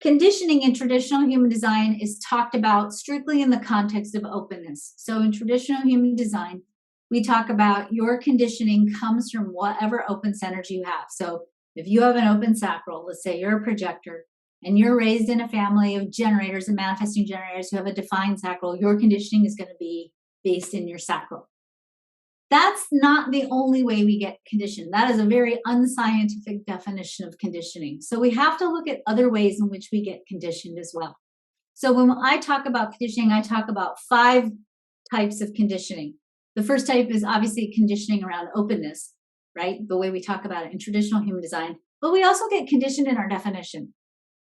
Conditioning in traditional human design is talked about strictly in the context of openness. So in traditional human design, we talk about your conditioning comes from whatever open centers you have. So if you have an open sacral, let's say you're a projector, and you're raised in a family of generators and manifesting generators who have a defined sacral, your conditioning is going to be based in your sacral. That's not the only way we get conditioned. That is a very unscientific definition of conditioning. So we have to look at other ways in which we get conditioned as well. So when I talk about conditioning, I talk about 5 types of conditioning. The first type is obviously conditioning around openness, right? The way we talk about it in traditional human design. But we also get conditioned in our definition.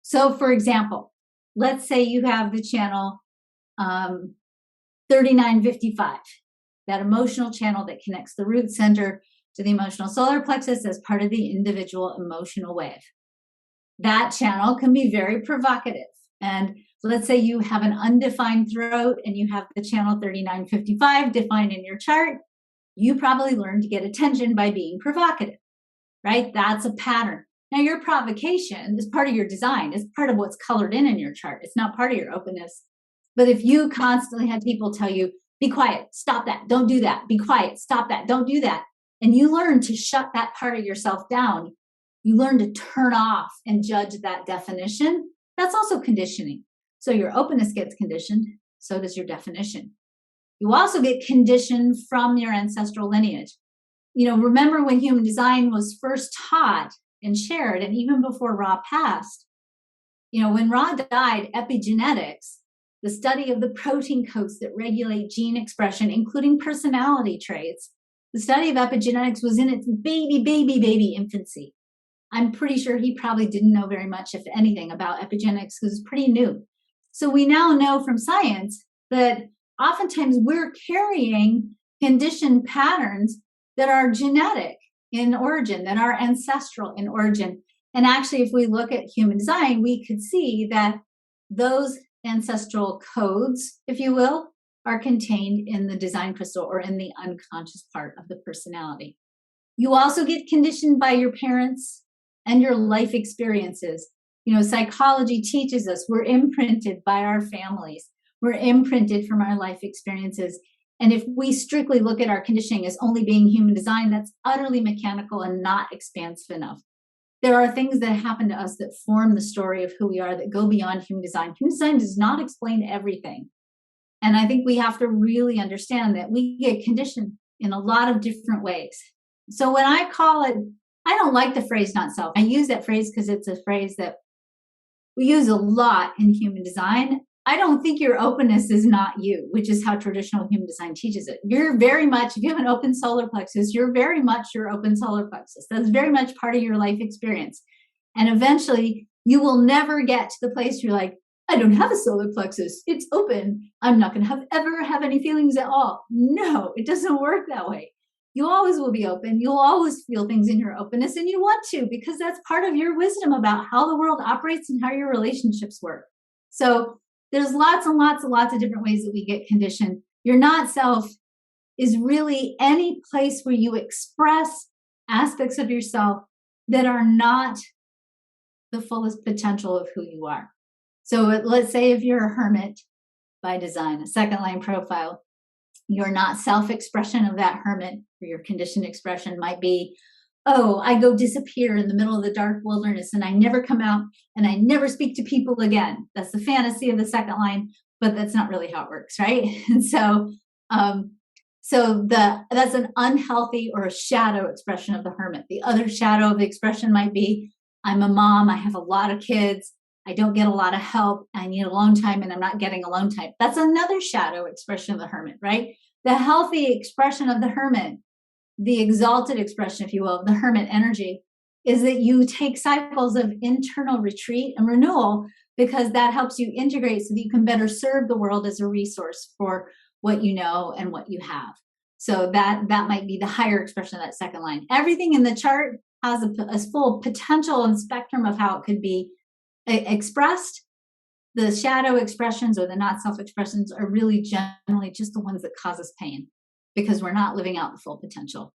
So for example, let's say you have the channel 3955. That emotional channel that connects the root center to the emotional solar plexus as part of the individual emotional wave. That channel can be very provocative. And let's say you have an undefined throat and you have the channel 3955 defined in your chart. You probably learned to get attention by being provocative, right? That's a pattern. Now, your provocation is part of your design. It's part of what's colored in your chart. It's not part of your openness. But if you constantly had people tell you, be quiet, stop that, don't do that, be quiet, stop that, don't do that, and you learn to shut that part of yourself down, you learn to turn off and judge that definition, that's also conditioning. So your openness gets conditioned, so does your definition. You also get conditioned from your ancestral lineage. You know, remember when human design was first taught and shared, and even before Ra passed, you know, when Ra died, epigenetics, the study of the protein codes that regulate gene expression, including personality traits, the study of epigenetics was in its baby infancy. I'm pretty sure he probably didn't know very much, if anything, about epigenetics because it's pretty new. So we now know from science that oftentimes we're carrying conditioned patterns that are genetic in origin, that are ancestral in origin. And actually, if we look at human design, we could see that those ancestral codes, if you will, are contained in the design crystal or in the unconscious part of the personality. You also get conditioned by your parents and your life experiences. You know, psychology teaches us we're imprinted by our families. We're imprinted from our life experiences. And if we strictly look at our conditioning as only being human design, that's utterly mechanical and not expansive enough. There are things that happen to us that form the story of who we are that go beyond human design. Human design does not explain everything. And I think we have to really understand that we get conditioned in a lot of different ways. So when I call it, I don't like the phrase not self. I use that phrase because it's a phrase that we use a lot in human design. I don't think your openness is not you, which is how traditional human design teaches it. You're very much, if you have an open solar plexus, you're very much your open solar plexus. That's very much part of your life experience. And eventually, you will never get to the place where you're like, I don't have a solar plexus. It's open. I'm not going to ever have any feelings at all. No, it doesn't work that way. You always will be open. You'll always feel things in your openness, and you want to because that's part of your wisdom about how the world operates and how your relationships work. So there's lots and lots and lots of different ways that we get conditioned. Your not self is really any place where you express aspects of yourself that are not the fullest potential of who you are. So let's say if you're a hermit by design, a second line profile, your not self-expression of that hermit or your conditioned expression might be, oh, I go disappear in the middle of the dark wilderness and I never come out and I never speak to people again. That's the fantasy of the second line, but that's not really how it works, right? And so that's an unhealthy or a shadow expression of the hermit. The other shadow of the expression might be, I'm a mom, I have a lot of kids, I don't get a lot of help, I need alone time and I'm not getting alone time. That's another shadow expression of the hermit, right? The healthy expression of the hermit, the exalted expression, if you will, of the hermit energy is that you take cycles of internal retreat and renewal because that helps you integrate so that you can better serve the world as a resource for what you know and what you have. So that might be the higher expression of that second line. Everything in the chart has a full potential and spectrum of how it could be expressed. The shadow expressions or the not self expressions are really generally just the ones that cause us pain because we're not living out the full potential.